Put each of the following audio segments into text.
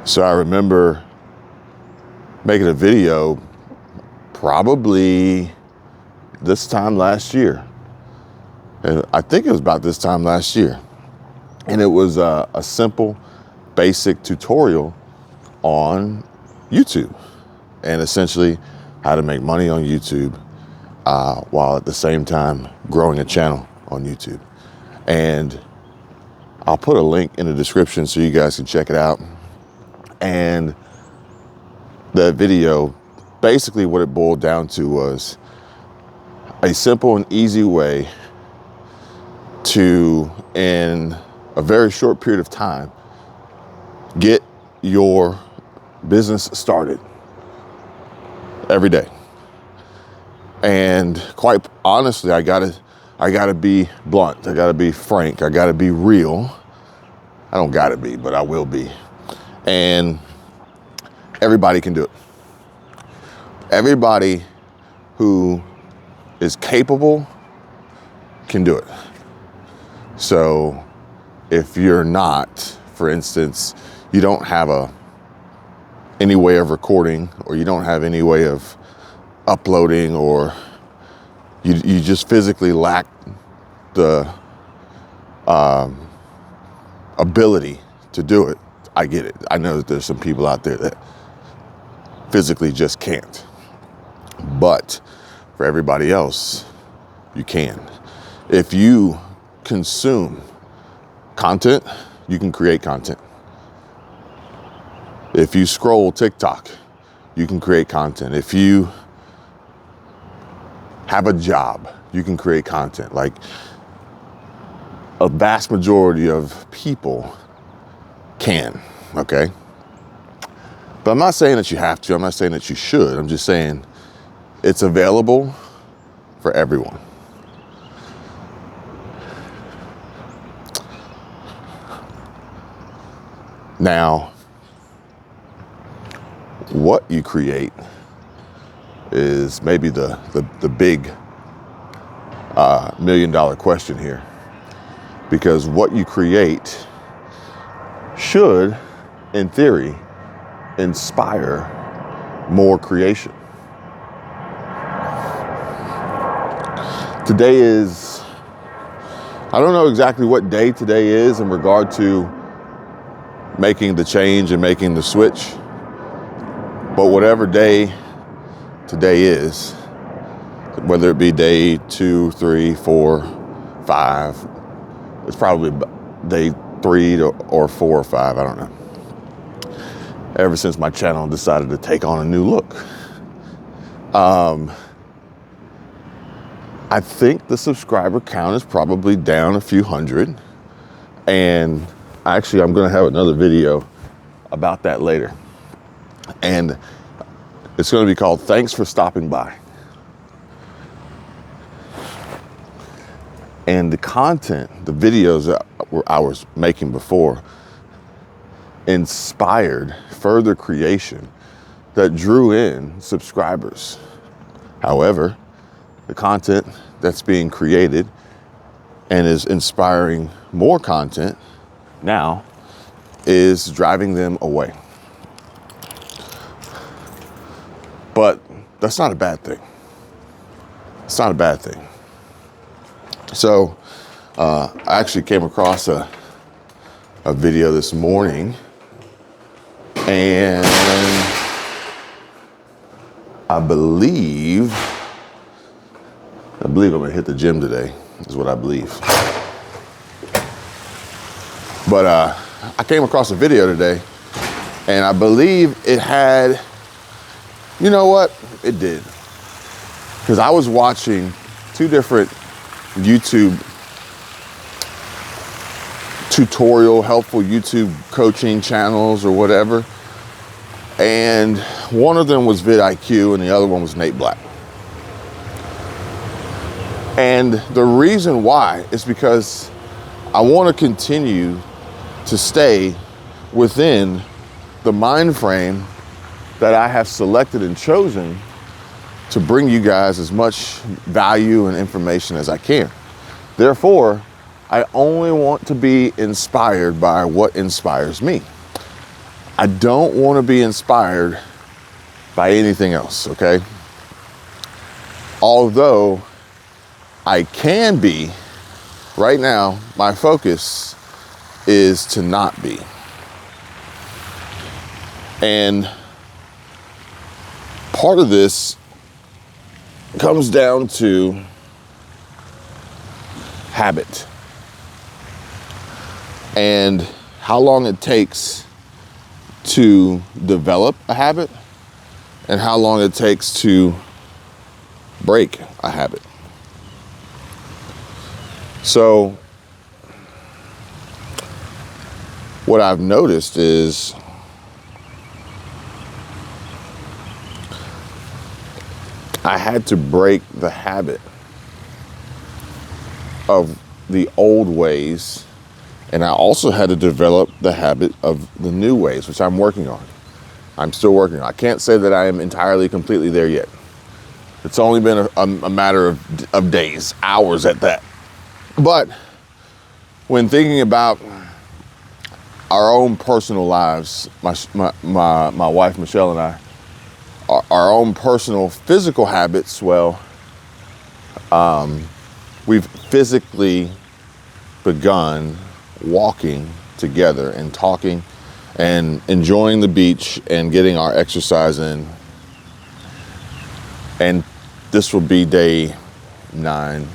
So I remember making a video probably this time last year. And I think it was about this time last year. And it was a simple, basic tutorial on YouTube, and essentially how to make money on YouTube while at the same time growing a channel on YouTube. And I'll put a link in the description so you guys can check it out. And the video, basically what it boiled down to was a simple and easy way to, in a very short period of time, get your business started every day. And quite honestly, I gotta be blunt. I gotta be frank. I gotta be real. I don't gotta be, but I will be. And everybody can do it. Everybody who is capable can do it. So if you're not, for instance, you don't have any way of recording, or you don't have any way of uploading, or you just physically lack the ability to do it, I get it. I know that there's some people out there that physically just can't. But for everybody else, you can. If you consume content, you can create content. If you scroll TikTok, you can create content. If you have a job, you can create content. Like, a vast majority of people can, okay? But I'm not saying that you have to. I'm not saying that you should. I'm just saying it's available for everyone. Now, what you create is maybe the big $1 million question here, because what you create should, in theory, inspire more creation. Today is, I don't know exactly what day today is in regard to making the change and making the switch, but whatever day today is, whether it be day 2, 3, 4, 5, it's probably day 3 or 4 or 5, I don't know. Ever since my channel decided to take on a new look. I think the subscriber count is probably down a few hundred, and actually I'm gonna have another video about that later. And it's gonna be called Thanks for Stopping By. And the content, the videos that I was making before, inspired further creation that drew in subscribers. However, the content that's being created and is inspiring more content now is driving them away. But that's not a bad thing. It's not a bad thing. So I actually came across a video this morning, and I believe I'm gonna hit the gym today, is what I believe. But I came across a video today, and I believe it had, you know what? It did. Because I was watching 2 different YouTube helpful YouTube coaching channels or whatever. And one of them was vidIQ and the other one was Nate Black. And the reason why is because I want to continue to stay within the mind frame that I have selected and chosen to bring you guys as much value and information as I can. Therefore, I only want to be inspired by what inspires me. I don't want to be inspired by anything else, okay? Although I can be, right now, my focus is to not be. And part of this comes down to habit and how long it takes to develop a habit and how long it takes to break a habit. So what I've noticed is I had to break the habit of the old ways, and I also had to develop the habit of the new ways, which I'm working on. I'm still working on. I can't say that I am entirely, completely there yet. It's only been a matter of days, hours at that. But when thinking about our own personal lives, my wife Michelle and I, our own personal physical habits, well, we've physically begun walking together and talking and enjoying the beach and getting our exercise in. And this will be day 9.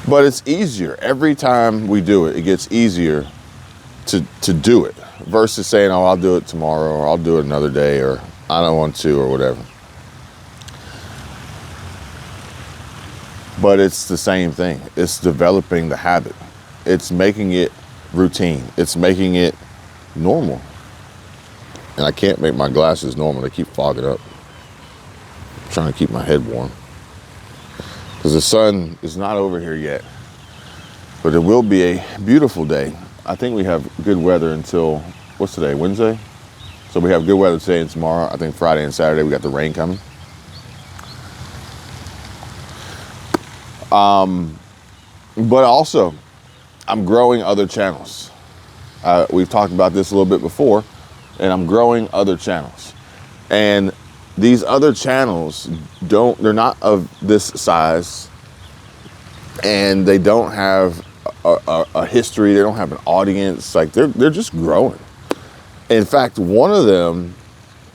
But it's easier. Every time we do it, it gets easier to do it versus saying, oh, I'll do it tomorrow or I'll do it another day or I don't want to or whatever. But it's the same thing. It's developing the habit. It's making it routine. It's making it normal. And I can't make my glasses normal. They keep fogging up. I'm trying to keep my head warm. Because the sun is not over here yet. But it will be a beautiful day. I think we have good weather until, what's today, Wednesday? So we have good weather today and tomorrow. I think Friday and Saturday we got the rain coming. But also, I'm growing other channels. We've talked about this a little bit before, and I'm growing other channels. And these other channels they're not of this size, and they don't have a history. They don't have an audience. Like they're just growing. In fact, one of them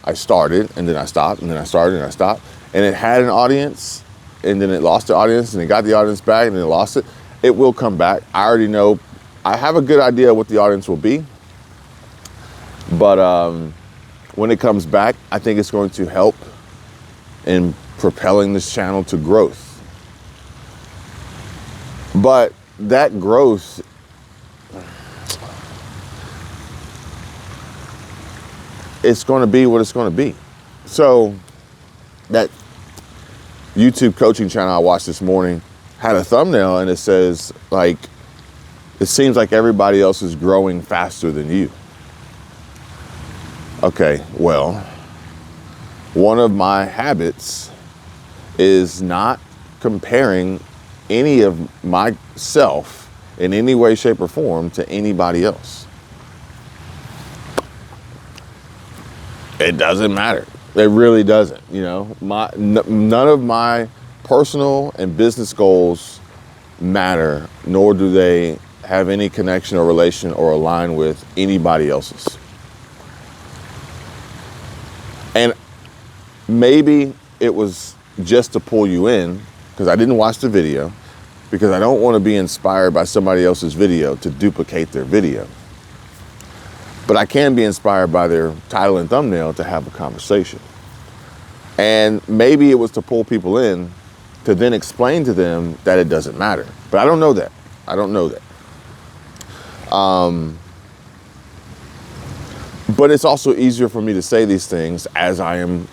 I started and then I stopped and then I started and I stopped, and it had an audience and then it lost the audience and it got the audience back and then it lost it. It will come back. I already know. I have a good idea what the audience will be, but when it comes back, I think it's going to help in propelling this channel to growth. But that growth, it's going to be what it's going to be. So that YouTube coaching channel I watched this morning had a thumbnail and it says, like, it seems like everybody else is growing faster than you. Okay, well, one of my habits is not comparing any of myself in any way, shape, or form to anybody else. It doesn't matter. It really doesn't. You know, none of my personal and business goals matter, nor do they have any connection or relation or align with anybody else's. And maybe it was just to pull you in, because I didn't watch the video, because I don't want to be inspired by somebody else's video to duplicate their video. But I can be inspired by their title and thumbnail to have a conversation. And maybe it was to pull people in to then explain to them that it doesn't matter. But I don't know that. I don't know that. But it's also easier for me to say these things as I am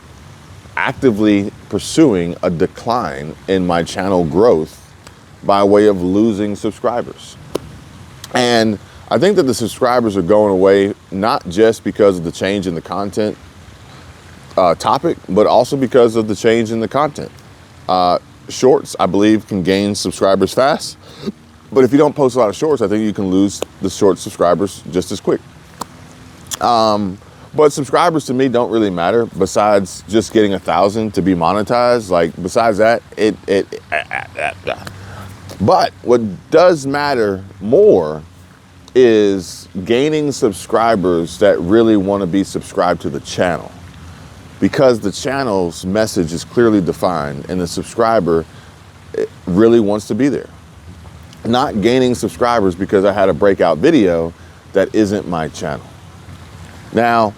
actively pursuing a decline in my channel growth by way of losing subscribers. And I think that the subscribers are going away not just because of the change in the content topic, but also because of the change in the content. Shorts, I believe, can gain subscribers fast. But if you don't post a lot of shorts, I think you can lose the short subscribers just as quick. But subscribers to me don't really matter besides just getting 1,000 to be monetized. Like besides that, but what does matter more is gaining subscribers that really want to be subscribed to the channel, because the channel's message is clearly defined and the subscriber really wants to be there. Not gaining subscribers because I had a breakout video that isn't my channel. Now,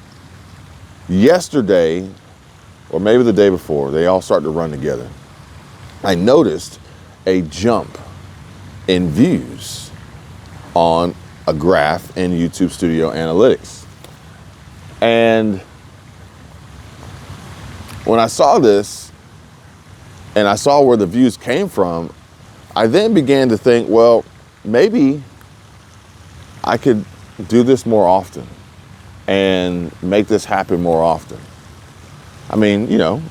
yesterday, or maybe the day before, they all start to run together. I noticed a jump in views on a graph in YouTube Studio Analytics. And when I saw this and I saw where the views came from, I then began to think, well, maybe I could do this more often and make this happen more often. I mean, you know,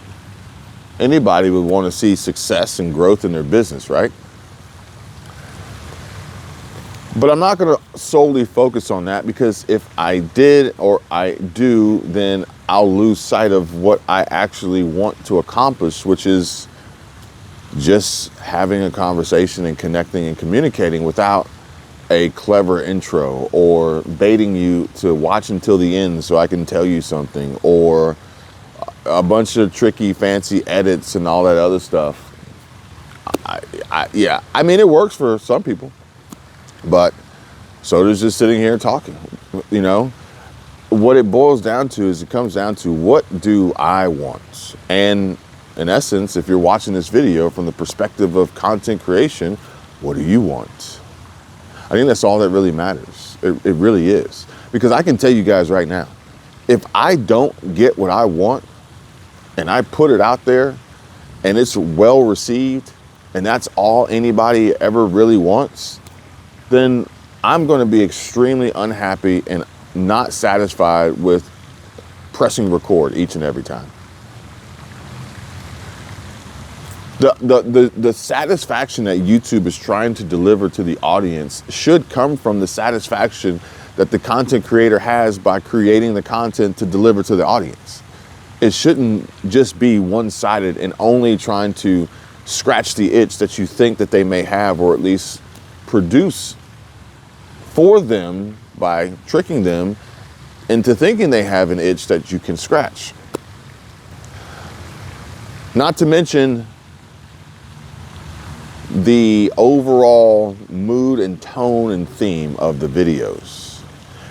anybody would want to see success and growth in their business, right? But I'm not going to solely focus on that, because if I did or I do, then I'll lose sight of what I actually want to accomplish, which is just having a conversation and connecting and communicating without a clever intro or baiting you to watch until the end so I can tell you something, or a bunch of tricky, fancy edits and all that other stuff. Yeah, I mean, it works for some people, but so does just sitting here talking. You know, what it boils down to is it comes down to, what do I want? And in essence, if you're watching this video from the perspective of content creation, what do you want? I think that's all that really matters. It really is. Because I can tell you guys right now, if I don't get what I want and I put it out there and it's well received and that's all anybody ever really wants, then I'm going to be extremely unhappy and not satisfied with pressing record each and every time. The satisfaction that YouTube is trying to deliver to the audience should come from the satisfaction that the content creator has by creating the content to deliver to the audience. It shouldn't just be one-sided and only trying to scratch the itch that you think that they may have, or at least produce for them by tricking them into thinking they have an itch that you can scratch. Not to mention the overall mood and tone and theme of the videos.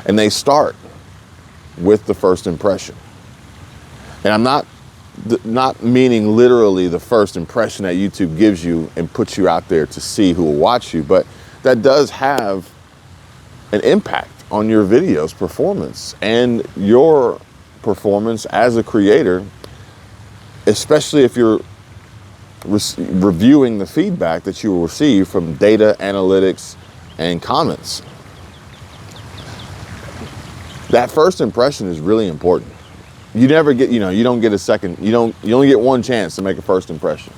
And they start with the first impression. And I'm not meaning literally the first impression that YouTube gives you and puts you out there to see who will watch you, but that does have an impact on your video's performance and your performance as a creator, especially if you're reviewing the feedback that you will receive from data, analytics, and comments. That first impression is really important. You never get, you don't get a second, you only get one chance to make a first impression,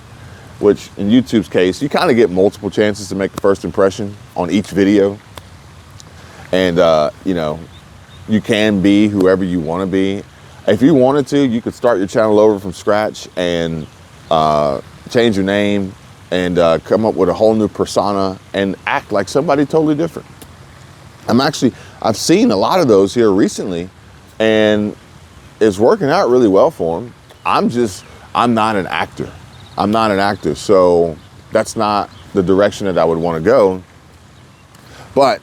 which in YouTube's case, you kind of get multiple chances to make a first impression on each video. And, you can be whoever you want to be. If you wanted to, you could start your channel over from scratch and change your name and come up with a whole new persona and act like somebody totally different. I've seen a lot of those here recently, and it's working out really well for them. I'm not an actor. I'm not an actor, so that's not the direction that I would want to go. But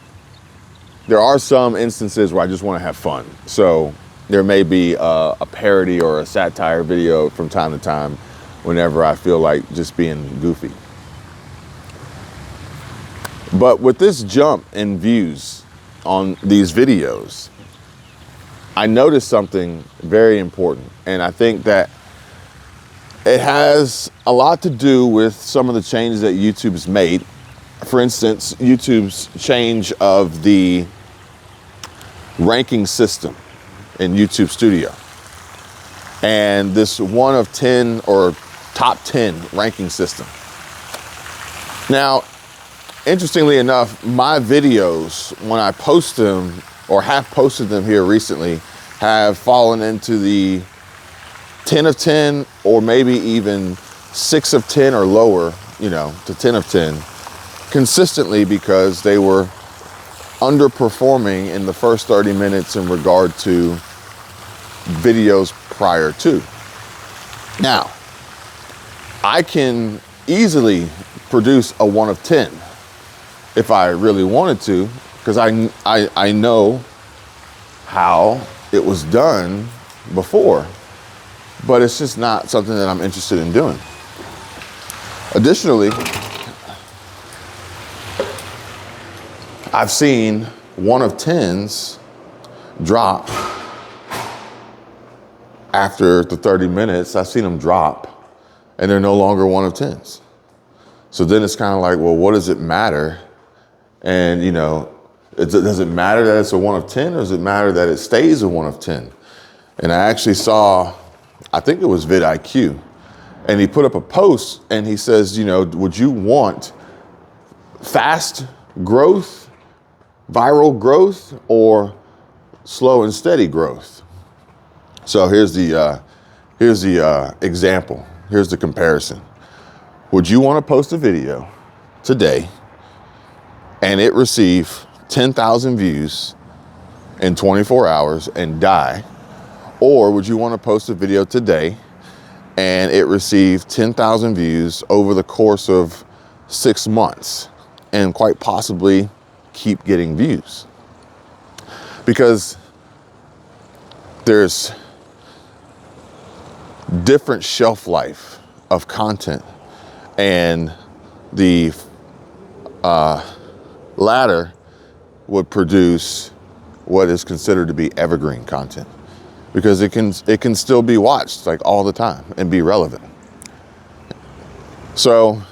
there are some instances where I just want to have fun. So there may be a parody or a satire video from time to time whenever I feel like just being goofy. But with this jump in views on these videos, I noticed something very important. And I think that it has a lot to do with some of the changes that YouTube's made. For instance, YouTube's change of the ranking system in YouTube Studio. And this 1 of 10 or top 10 ranking system. Now, interestingly enough, my videos, when I post them or have posted them here recently, have fallen into the 10 of 10, or maybe even 6 of 10 or lower, to 10 of 10, consistently, because they were underperforming in the first 30 minutes in regard to videos prior to. Now, I can easily produce a 1 of 10 if I really wanted to, because I know how it was done before, but it's just not something that I'm interested in doing. Additionally, I've seen 1 of 10s drop after the 30 minutes. I've seen them drop and they're no longer 1 of 10s. So then it's kind of like, well, what does it matter? And, does it matter that it's a 1 of 10, or does it matter that it stays a 1 of 10? And I actually saw, I think it was vidIQ, and he put up a post and he says, would you want fast growth, viral growth, or slow and steady growth? So here's the example. Here's the comparison. Would you want to post a video today and it receive 10,000 views in 24 hours and die? Or would you want to post a video today and it receive 10,000 views over the course of 6 months and quite possibly keep getting views? Because there's different shelf life of content, and the latter would produce what is considered to be evergreen content, because it can still be watched like all the time and be relevant. So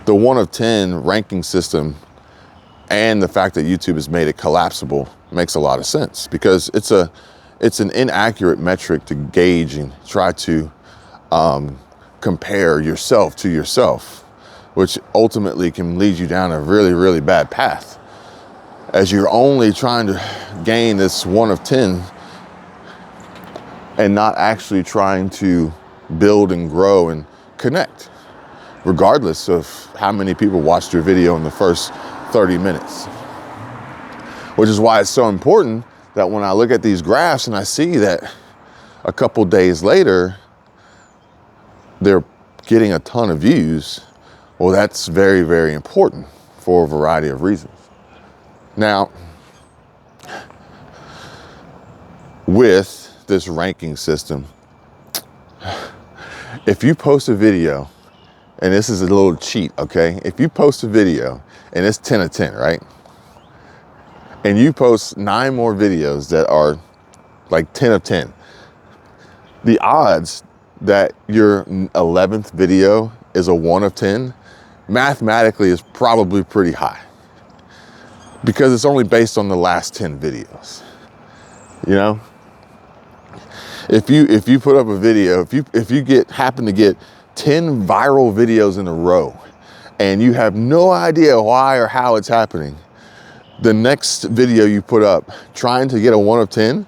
the 1 of 10 ranking system and the fact that YouTube has made it collapsible makes a lot of sense, because it's an inaccurate metric to gauge and try to compare yourself to yourself, which ultimately can lead you down a really, really bad path, as you're only trying to gain this 1 of 10 and not actually trying to build and grow and connect, regardless of how many people watched your video in the first 30 minutes. Which is why it's so important that when I look at these graphs and I see that a couple days later, they're getting a ton of views, well, that's very, very important for a variety of reasons. Now, with this ranking system, if you post a video, and this is a little cheat, okay? If you post a video and it's 10 of 10, right? And you post 9 more videos that are like 10 of 10, the odds that your 11th video is a 1 of 10 mathematically is probably pretty high, because it's only based on the last 10 videos. If you put up a video, if you happen to get 10 viral videos in a row and you have no idea why or how it's happening, the next video you put up trying to get a 1 of 10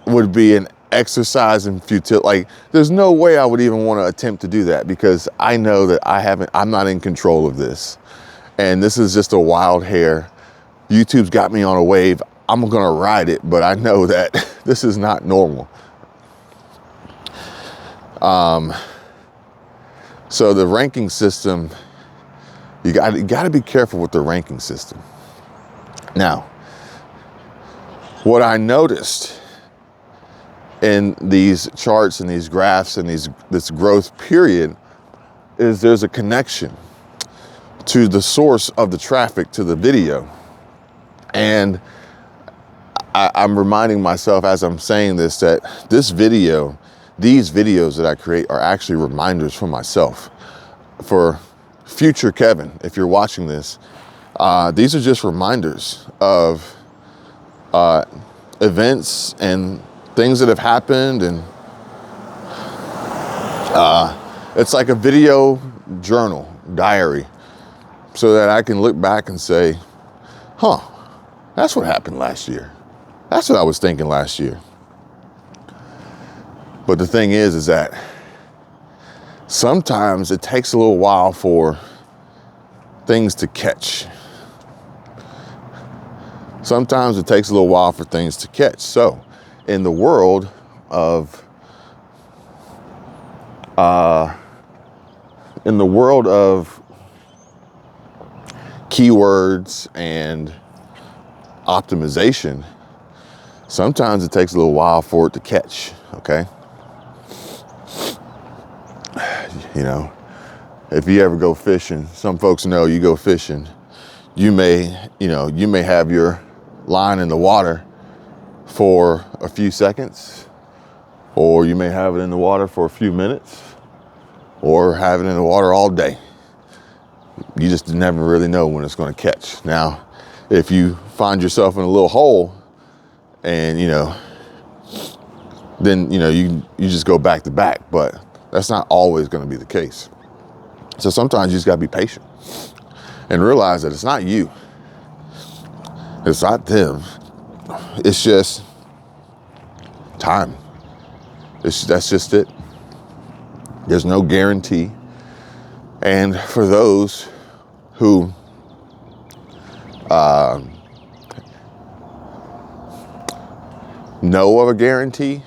would be an exercise in futility. Like, there's no way I would even want to attempt to do that, because I know that I'm not in control of this. And this is just a wild hair. YouTube's got me on a wave. I'm gonna ride it, but I know that this is not normal. So the ranking system, you got to be careful with the ranking system. Now, what I noticed in these charts and these graphs and this growth period is there's a connection to the source of the traffic to the video. And I'm reminding myself as I'm saying this, that these videos that I create are actually reminders for myself. For future Kevin, if you're watching this, these are just reminders of events and things that have happened. And it's like a video journal, diary, so that I can look back and say, That's what happened last year. That's what I was thinking last year. But the thing is that sometimes it takes a little while for things to catch. Sometimes it takes a little while for things to catch. So in the world of keywords and optimization, sometimes it takes a little while for it to catch, okay? You know, if you ever go fishing, some folks know you go fishing, you may have your line in the water for a few seconds, or you may have it in the water for a few minutes, or have it in the water all day. You just never really know when it's going to catch. Now, if you find yourself in a little hole and, then, you just go back to back, but that's not always going to be the case. So sometimes you just got to be patient and realize that it's not you. It's not them. It's just time. That's just it. There's no guarantee. And for those who know of a guarantee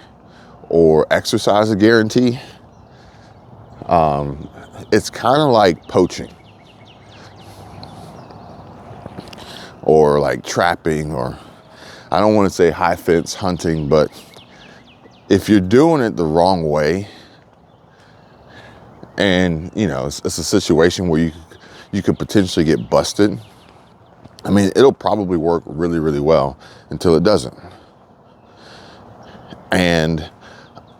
or exercise a guarantee, it's kind of like poaching or like trapping, or I don't want to say high fence hunting, but if you're doing it the wrong way, and it's a situation where you could potentially get busted. I mean, it'll probably work really, really well until it doesn't. And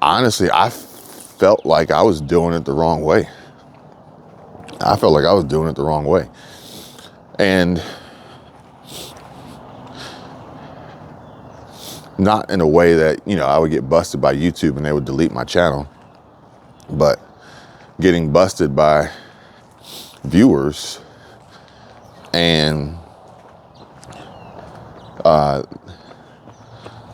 honestly, I felt like I was doing it the wrong way. And not in a way that, I would get busted by YouTube and they would delete my channel, but getting busted by viewers and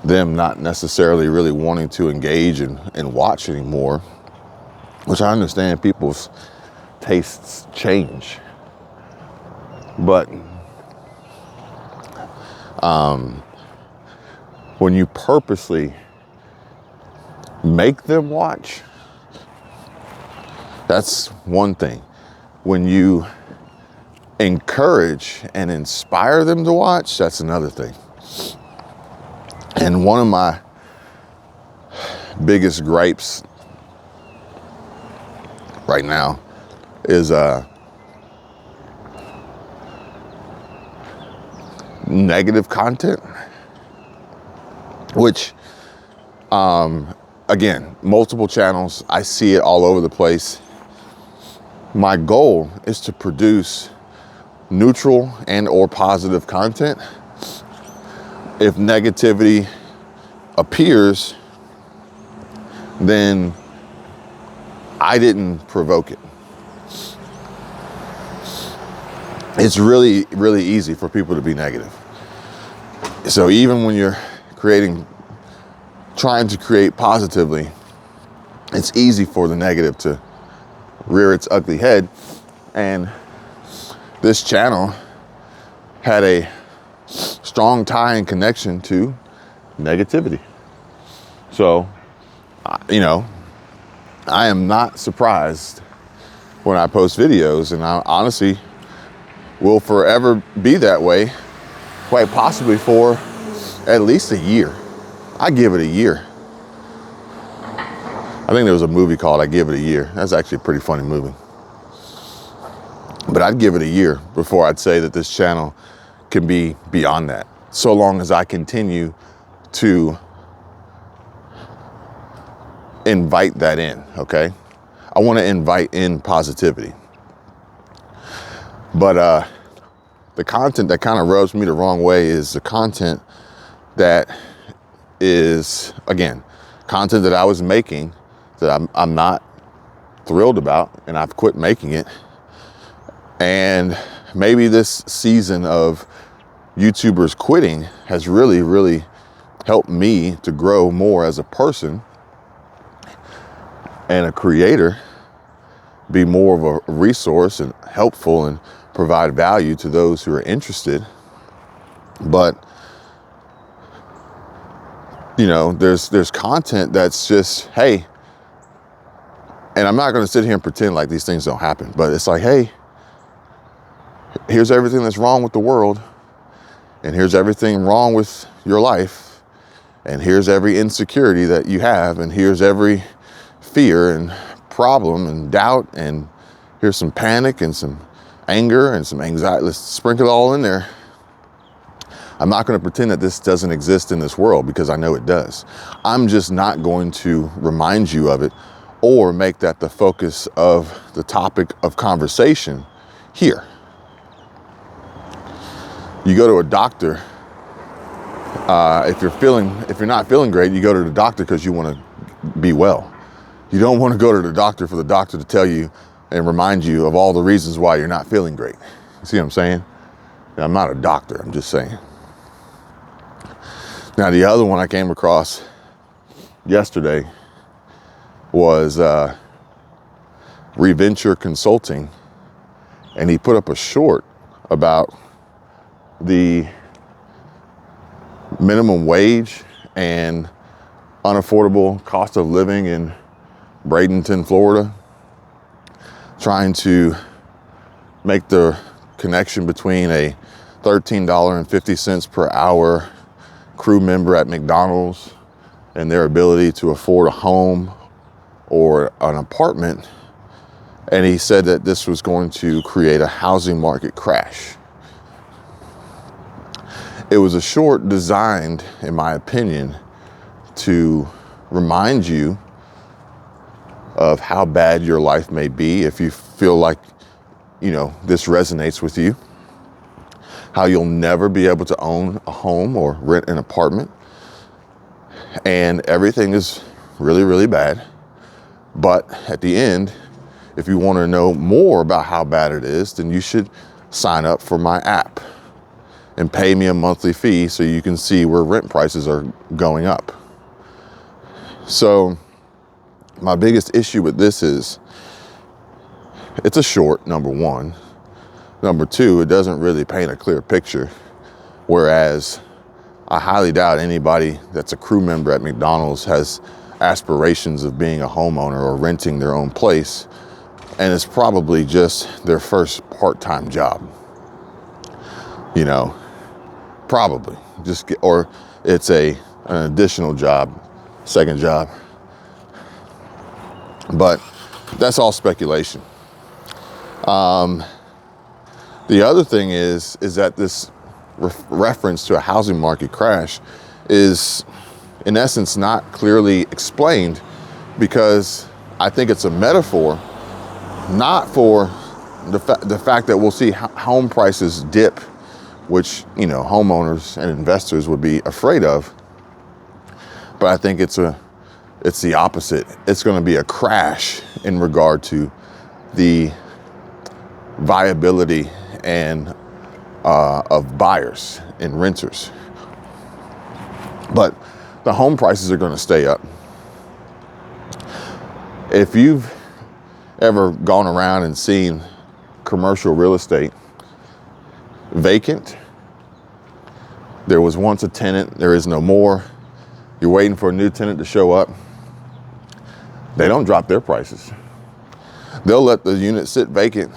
them not necessarily really wanting to engage and watch anymore, which I understand people's tastes change. But when you purposely make them watch, that's one thing. When you encourage and inspire them to watch, that's another thing. And one of my biggest gripes right now is negative content, which again, multiple channels, I see it all over the place. My goal is to produce neutral and or positive content. If negativity appears, then I didn't provoke it. It's really, really easy for people to be negative. So even when you're trying to create positively, it's easy for the negative to rear its ugly head. And this channel had a strong tie and connection to negativity. So, I am not surprised when I post videos, and I honestly will forever be that way, quite possibly for at least a year. I give it a year. I think there was a movie called I Give It a Year. That's actually a pretty funny movie. But I'd give it a year before I'd say that this channel can be beyond that, so long as I continue to invite that in, okay? I want to invite in positivity. But the content that kind of rubs me the wrong way is the content that is, again, content that I was making that I'm not thrilled about, and I've quit making it. And maybe this season of YouTubers quitting has really, really helped me to grow more as a person and a creator, be more of a resource and helpful and provide value to those who are interested. But, you know, there's content that's just, hey, and I'm not going to sit here and pretend like these things don't happen, but it's like, hey, here's everything that's wrong with the world, and here's everything wrong with your life, and here's every insecurity that you have, and here's every fear and problem and doubt, and here's some panic and some anger and some anxiety. Let's sprinkle it all in there. I'm not going to pretend that this doesn't exist in this world, because I know it does. I'm just not going to remind you of it or make that the focus of the topic of conversation here. You go to a doctor, if you're not feeling great, you go to the doctor because you want to be well. You don't want to go to the doctor for the doctor to tell you and remind you of all the reasons why you're not feeling great. You see what I'm saying? I'm not a doctor, I'm just saying. Now, the other one I came across yesterday was Reventure Consulting, and he put up a short about the minimum wage and unaffordable cost of living in Bradenton, Florida, trying to make the connection between a $13.50 per hour crew member at McDonald's and their ability to afford a home or an apartment. And he said that this was going to create a housing market crash. It was a short designed, in my opinion, to remind you of how bad your life may be if you feel like, you know, this resonates with you. How you'll never be able to own a home or rent an apartment. And everything is really, really bad. But at the end, if you want to know more about how bad it is, then you should sign up for my app and pay me a monthly fee so you can see where rent prices are going up. So my biggest issue with this is it's a short, number one. Number two, it doesn't really paint a clear picture. Whereas I highly doubt anybody that's a crew member at McDonald's has aspirations of being a homeowner or renting their own place. And it's probably just their first part-time job. You know, probably or it's an additional job, second job. But that's all speculation. The other thing is that this reference to a housing market crash is, in essence, not clearly explained, because I think it's a metaphor, not for the fact that we'll see home prices dip, which, you know, homeowners and investors would be afraid of. But I think it's the opposite. It's going to be a crash in regard to the viability and of buyers and renters. But the home prices are going to stay up. If you've ever gone around and seen commercial real estate vacant, there was once a tenant, there is no more. You're waiting for a new tenant to show up. They don't drop their prices. They'll let the unit sit vacant.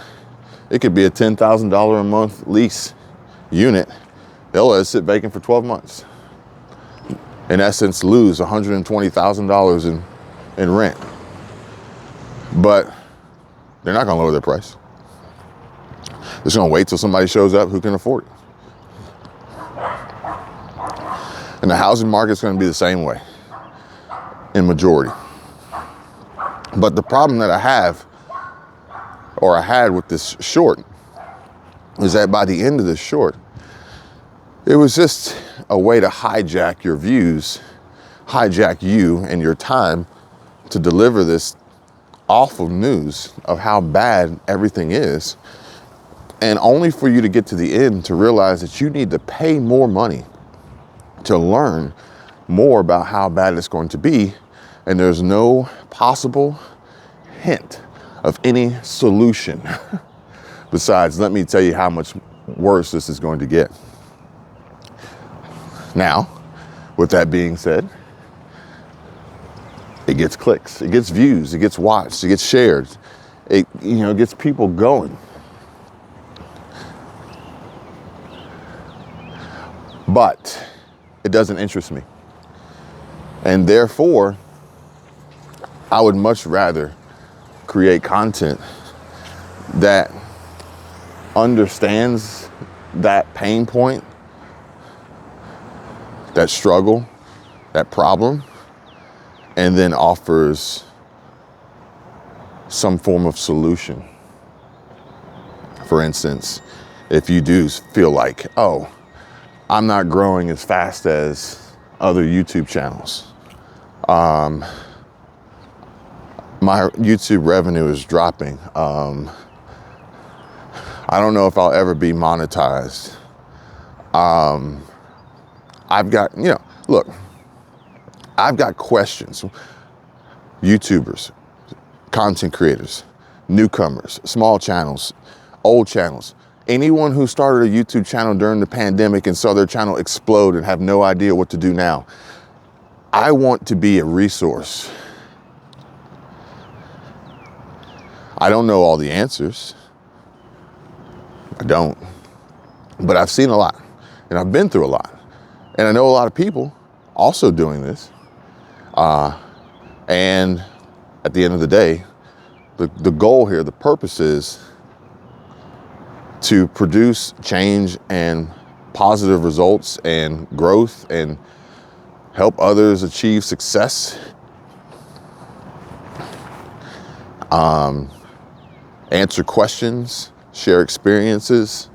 It could be a $10,000 a month lease unit. They'll let it sit vacant for 12 months. In essence, lose $120,000 in rent. But they're not going to lower their price. They're just going to wait till somebody shows up who can afford it. And the housing market's going to be the same way in majority. But the problem that I had with this short is that by the end of this short, it was just a way to hijack your views, hijack you and your time to deliver this awful news of how bad everything is. And only for you to get to the end to realize that you need to pay more money to learn more about how bad it's going to be. And there's no possible hint of any solution besides, let me tell you how much worse this is going to get. Now, with that being said, it gets clicks, it gets views, it gets watched, it gets shared, it gets people going. But it doesn't interest me. And therefore, I would much rather create content that understands that pain point, that struggle, that problem, and then offers some form of solution. For instance, if you do feel like, oh, I'm not growing as fast as other YouTube channels. My YouTube revenue is dropping. I don't know if I'll ever be monetized. I've got, look, I've got questions. YouTubers, content creators, newcomers, small channels, old channels. Anyone who started a YouTube channel during the pandemic and saw their channel explode and have no idea what to do now. I want to be a resource. I don't know all the answers. I don't. But I've seen a lot and I've been through a lot. And I know a lot of people also doing this. And at the end of the day, the goal here, the purpose is to produce change and positive results and growth and help others achieve success. Answer questions, share experiences,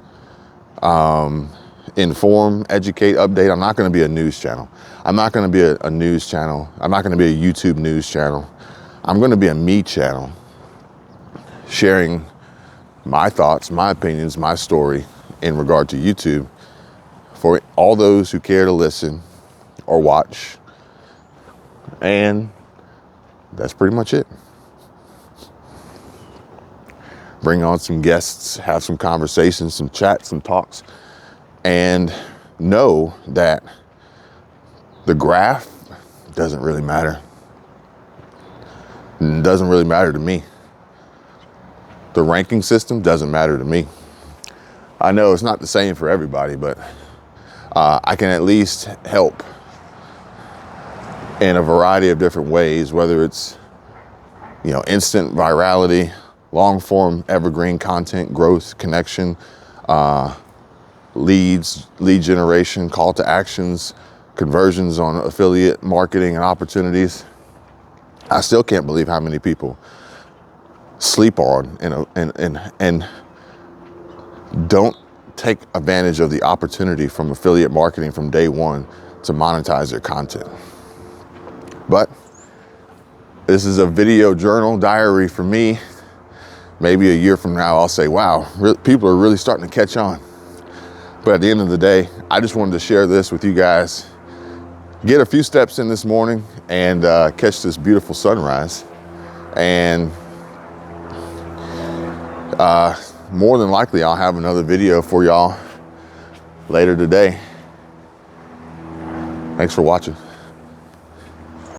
inform, educate, update. I'm not going to be a news channel. I'm not going to be a news channel. I'm not going to be a YouTube news channel. I'm going to be a me channel, sharing my thoughts, my opinions, my story in regard to YouTube for all those who care to listen or watch. And that's pretty much it. Bring on some guests, have some conversations, some chats, some talks, and know that the graph doesn't really matter. It doesn't really matter to me. The ranking system doesn't matter to me. I know it's not the same for everybody, but I can at least help in a variety of different ways, whether it's, instant virality, long form evergreen content, growth, connection, lead generation, call to actions, conversions on affiliate marketing and opportunities. I still can't believe how many people sleep on and don't take advantage of the opportunity from affiliate marketing from day one to monetize their content. But this is a video journal diary for me. Maybe a year from now, I'll say, wow, people are really starting to catch on. But at the end of the day, I just wanted to share this with you guys. Get a few steps in this morning and catch this beautiful sunrise. And more than likely, I'll have another video for y'all later today. Thanks for watching.